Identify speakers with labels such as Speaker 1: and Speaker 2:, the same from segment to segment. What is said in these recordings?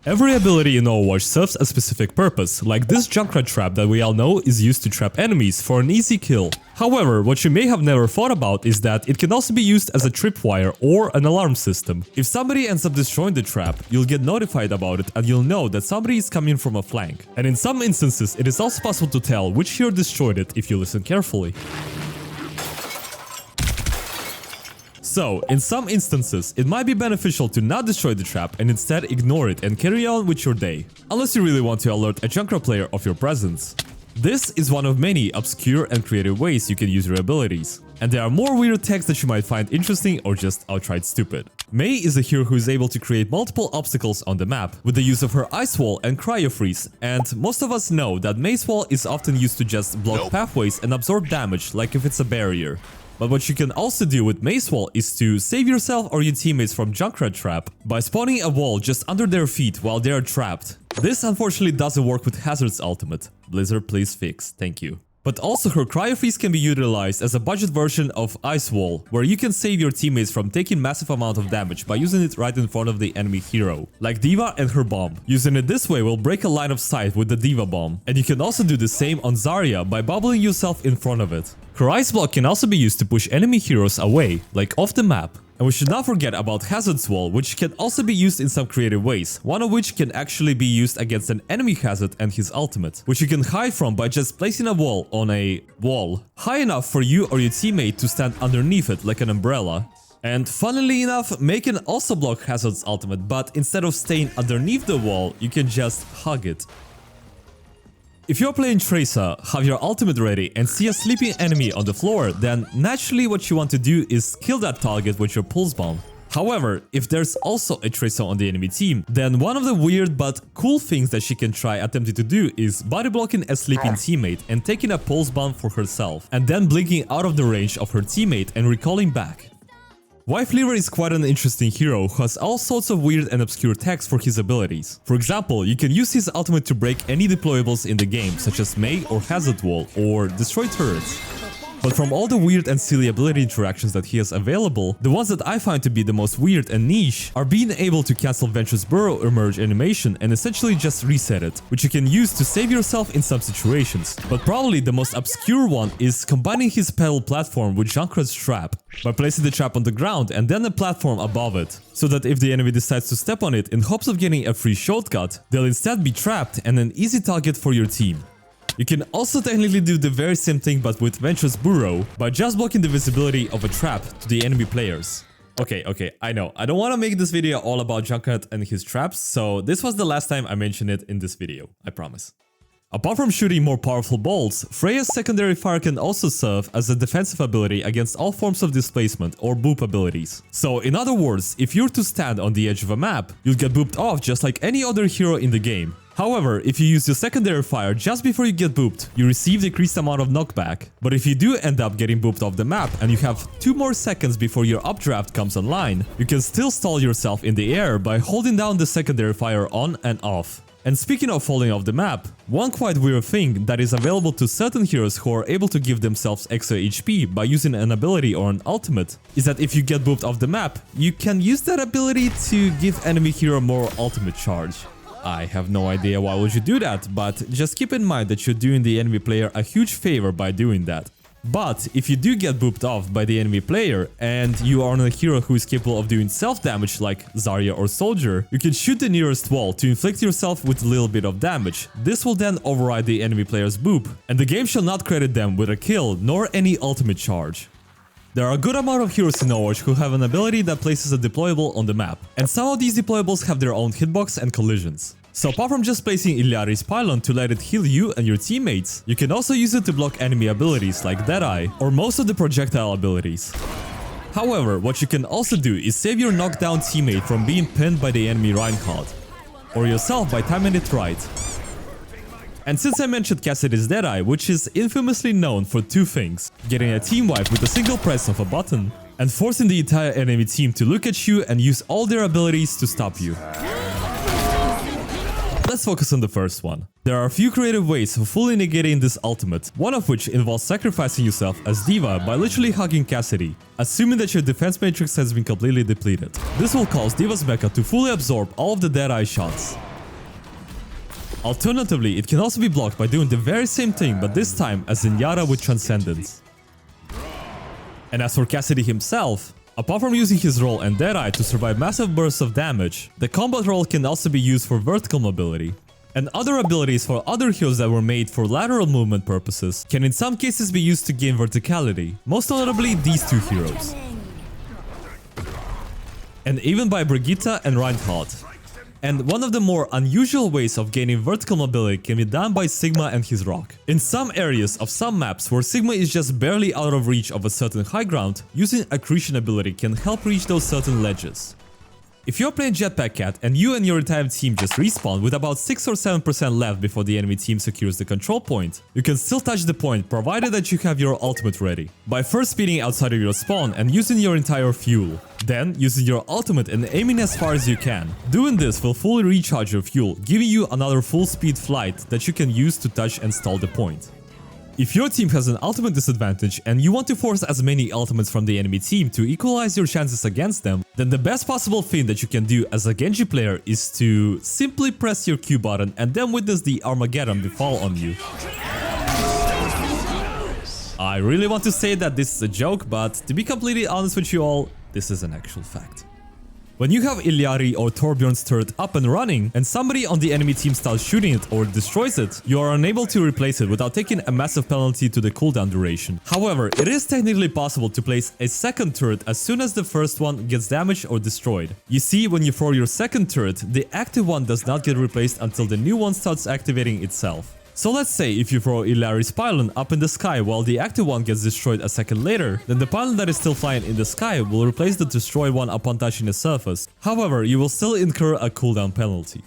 Speaker 1: Every ability in Overwatch serves a specific purpose, like this Junkrat trap that we all know is used to trap enemies for an easy kill. However, what you may have never thought about is that it can also be used as a tripwire or an alarm system. If somebody ends up destroying the trap, you'll get notified about it and you'll know that somebody is coming from a flank. And in some instances, it is also possible to tell which hero destroyed it if you listen carefully. So, in some instances, it might be beneficial to not destroy the trap and instead ignore it and carry on with your day. Unless you really want to alert a Junkrat player of your presence. This is one of many obscure and creative ways you can use your abilities. And there are more weird techs that you might find interesting or just outright stupid. Mei is a hero who is able to create multiple obstacles on the map with the use of her Ice Wall and Cryo Freeze, and most of us know that Mei's Wall is often used to just block pathways and absorb damage like if it's a barrier. But what you can also do with Mei's Wall is to save yourself or your teammates from Junkrat trap by spawning a wall just under their feet while they are trapped. This unfortunately doesn't work with Hazard's ultimate. Blizzard, please fix, thank you. But also her Cryo Freeze can be utilized as a budget version of Ice Wall, where you can save your teammates from taking massive amount of damage by using it right in front of the enemy hero, like D.Va and her bomb. Using it this way will break a line of sight with the D.Va bomb, and you can also do the same on Zarya by bubbling yourself in front of it. Her Ice Block can also be used to push enemy heroes away, like off the map. And we should not forget about Hazard's Wall, which can also be used in some creative ways, one of which can actually be used against an enemy Hazard and his ultimate, which you can hide from by just placing a wall on a wall, high enough for you or your teammate to stand underneath it like an umbrella. And funnily enough, Mei can also block Hazard's ultimate, but instead of staying underneath the wall, you can just hug it. If you're playing Tracer, have your ultimate ready and see a sleeping enemy on the floor, then naturally what you want to do is kill that target with your pulse bomb. However, if there's also a Tracer on the enemy team, then one of the weird but cool things that she can try attempting to do is body blocking a sleeping teammate and taking a pulse bomb for herself, and then blinking out of the range of her teammate and recalling back. Lifeweaver is quite an interesting hero who has all sorts of weird and obscure techs for his abilities. For example, you can use his ultimate to break any deployables in the game, such as Mei or Hazard Wall, or destroy turrets. But from all the weird and silly ability interactions that he has available, the ones that I find to be the most weird and niche are being able to cancel Venture's Burrow Emerge animation and essentially just reset it, which you can use to save yourself in some situations. But probably the most obscure one is combining his pedal platform with Junkrat's trap, by placing the trap on the ground and then a platform above it, so that if the enemy decides to step on it in hopes of getting a free shortcut, they'll instead be trapped and an easy target for your team. You can also technically do the very same thing but with Venture's Burrow by just blocking the visibility of a trap to the enemy players. Okay, I know, I don't want to make this video all about Junkrat and his traps, so this was the last time I mentioned it in this video, I promise. Apart from shooting more powerful bolts, Freja's secondary fire can also serve as a defensive ability against all forms of displacement or boop abilities. So in other words, if you're to stand on the edge of a map, you'll get booped off just like any other hero in the game. However, if you use your secondary fire just before you get booped, you receive decreased amount of knockback. But if you do end up getting booped off the map and you have 2 more seconds before your updraft comes online, you can still stall yourself in the air by holding down the secondary fire on and off. And speaking of falling off the map, one quite weird thing that is available to certain heroes who are able to give themselves extra HP by using an ability or an ultimate is that if you get booped off the map, you can use that ability to give enemy hero more ultimate charge. I have no idea why would you do that, but just keep in mind that you're doing the enemy player a huge favor by doing that. But if you do get booped off by the enemy player and you are on a hero who is capable of doing self-damage like Zarya or Soldier, you can shoot the nearest wall to inflict yourself with a little bit of damage. This will then override the enemy player's boop, and the game shall not credit them with a kill nor any ultimate charge. There are a good amount of heroes in Overwatch who have an ability that places a deployable on the map, and some of these deployables have their own hitbox and collisions. So apart from just placing Illari's pylon to let it heal you and your teammates, you can also use it to block enemy abilities like Deadeye or most of the projectile abilities. However, what you can also do is save your knockdown teammate from being pinned by the enemy Reinhardt, or yourself by timing it right. And since I mentioned Cassidy's Deadeye, which is infamously known for 2 things, getting a team wipe with a single press of a button, and forcing the entire enemy team to look at you and use all their abilities to stop you. Let's focus on the first one. There are a few creative ways of fully negating this ultimate, one of which involves sacrificing yourself as D.Va by literally hugging Cassidy, assuming that your defense matrix has been completely depleted. This will cause D.Va's mecha to fully absorb all of the Deadeye shots. Alternatively, it can also be blocked by doing the very same thing, but this time as Zenyatta with Transcendence. And as for Cassidy himself, apart from using his roll and Deadeye to survive massive bursts of damage, the combat roll can also be used for vertical mobility. And other abilities for other heroes that were made for lateral movement purposes can in some cases be used to gain verticality, most notably these two heroes. And even by Brigitte and Reinhardt. And one of the more unusual ways of gaining vertical mobility can be done by Sigma and his rock. In some areas of some maps where Sigma is just barely out of reach of a certain high ground, using accretion ability can help reach those certain ledges. If you're playing Jetpack Cat and you and your entire team just respawn with about 6 or 7% left before the enemy team secures the control point, you can still touch the point provided that you have your ultimate ready. By first speeding outside of your spawn and using your entire fuel. Then, using your ultimate and aiming as far as you can. Doing this will fully recharge your fuel, giving you another full speed flight that you can use to touch and stall the point. If your team has an ultimate disadvantage and you want to force as many ultimates from the enemy team to equalize your chances against them, then the best possible thing that you can do as a Genji player is to simply press your Q button and then witness the Armageddon befall on you. I really want to say that this is a joke, but to be completely honest with you all, this is an actual fact. When you have Illari or Torbjorn's turret up and running, and somebody on the enemy team starts shooting it or destroys it, you are unable to replace it without taking a massive penalty to the cooldown duration. However, it is technically possible to place a second turret as soon as the first one gets damaged or destroyed. You see, when you throw your second turret, the active one does not get replaced until the new one starts activating itself. So let's say if you throw Illari's pylon up in the sky while the active one gets destroyed a second later, then the pylon that is still flying in the sky will replace the destroyed one upon touching the surface. However, you will still incur a cooldown penalty.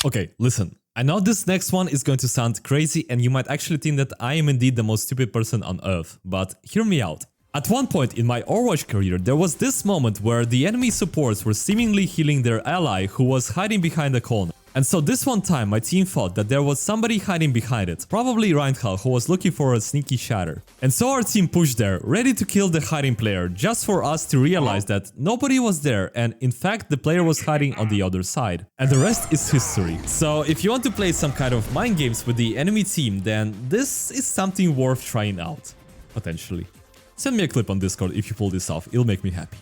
Speaker 1: Okay, listen. I know this next one is going to sound crazy and you might actually think that I am indeed the most stupid person on earth, but hear me out. At one point in my Overwatch career, there was this moment where the enemy supports were seemingly healing their ally who was hiding behind a corner. And so this one time my team thought that there was somebody hiding behind it, probably Reinhardt, who was looking for a sneaky shatter. And so our team pushed there, ready to kill the hiding player, just for us to realize that nobody was there and in fact the player was hiding on the other side. And the rest is history. So if you want to play some kind of mind games with the enemy team, then this is something worth trying out. Potentially. Send me a clip on Discord if you pull this off, it'll make me happy.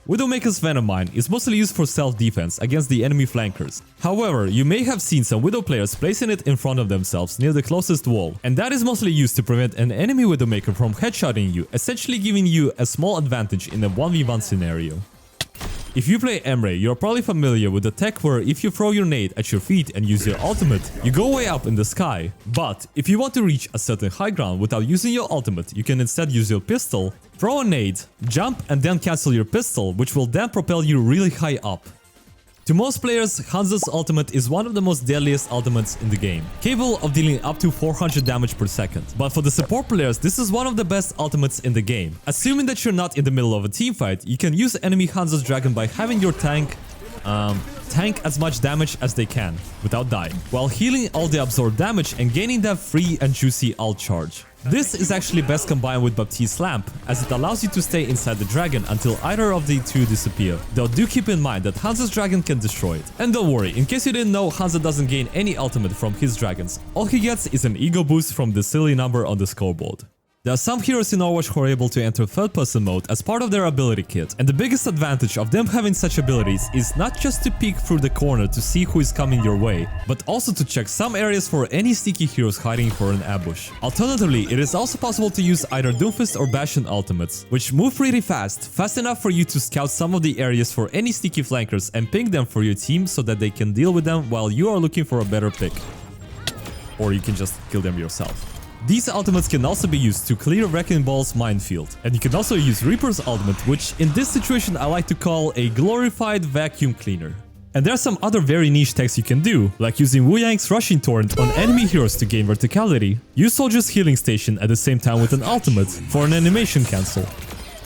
Speaker 1: Widowmaker's Venom Mine is mostly used for self-defense against the enemy flankers. However, you may have seen some Widow players placing it in front of themselves near the closest wall, and that is mostly used to prevent an enemy Widowmaker from headshotting you, essentially giving you a small advantage in a 1v1 scenario. If you play Emre, you're probably familiar with the tech where if you throw your nade at your feet and use your ultimate, you go way up in the sky. But if you want to reach a certain high ground without using your ultimate, you can instead use your pistol, throw a nade, jump and then cancel your pistol, which will then propel you really high up. To most players, Hanzo's ultimate is one of the most deadliest ultimates in the game, capable of dealing up to 400 damage per second. But for the support players, this is one of the best ultimates in the game. Assuming that you're not in the middle of a teamfight, you can use enemy Hanzo's dragon by having your tank as much damage as they can, without dying, while healing all the absorbed damage and gaining that free and juicy ult charge. This is actually best combined with Baptiste's lamp, as it allows you to stay inside the dragon until either of the two disappear, though do keep in mind that Hanzo's dragon can destroy it. And don't worry, in case you didn't know, Hanzo doesn't gain any ultimate from his dragons, all he gets is an ego boost from the silly number on the scoreboard. There are some heroes in Overwatch who are able to enter third-person mode as part of their ability kit, and the biggest advantage of them having such abilities is not just to peek through the corner to see who is coming your way, but also to check some areas for any sneaky heroes hiding for an ambush. Alternatively, it is also possible to use either Doomfist or Bastion ultimates, which move really fast enough for you to scout some of the areas for any sneaky flankers and ping them for your team so that they can deal with them while you are looking for a better pick. Or you can just kill them yourself. These ultimates can also be used to clear Wrecking Ball's minefield, and you can also use Reaper's ultimate, which in this situation I like to call a glorified vacuum cleaner. And there are some other very niche techs you can do, like using Wu Yang's Rushing Torrent on enemy heroes to gain verticality, use Soldier's Healing Station at the same time with an ultimate for an animation cancel,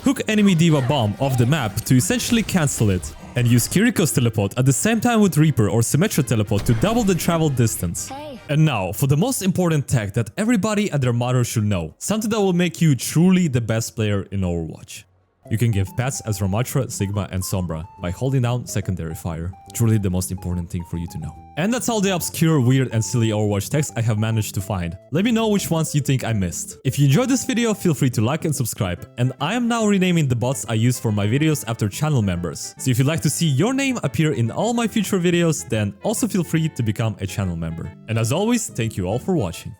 Speaker 1: hook enemy D.Va Bomb off the map to essentially cancel it, And use Kiriko's teleport at the same time with Reaper or Symmetra teleport to double the travel distance. And now, for the most important tech that everybody and their mother should know. Something that will make you truly the best player in Overwatch. You can give pets as Ramattra, Sigma, and Sombra by holding down secondary fire. Truly the most important thing for you to know. And that's all the obscure, weird, and silly Overwatch techs I have managed to find. Let me know which ones you think I missed. If you enjoyed this video, feel free to like and subscribe. And I am now renaming the bots I use for my videos after channel members. So if you'd like to see your name appear in all my future videos, then also feel free to become a channel member. And as always, thank you all for watching.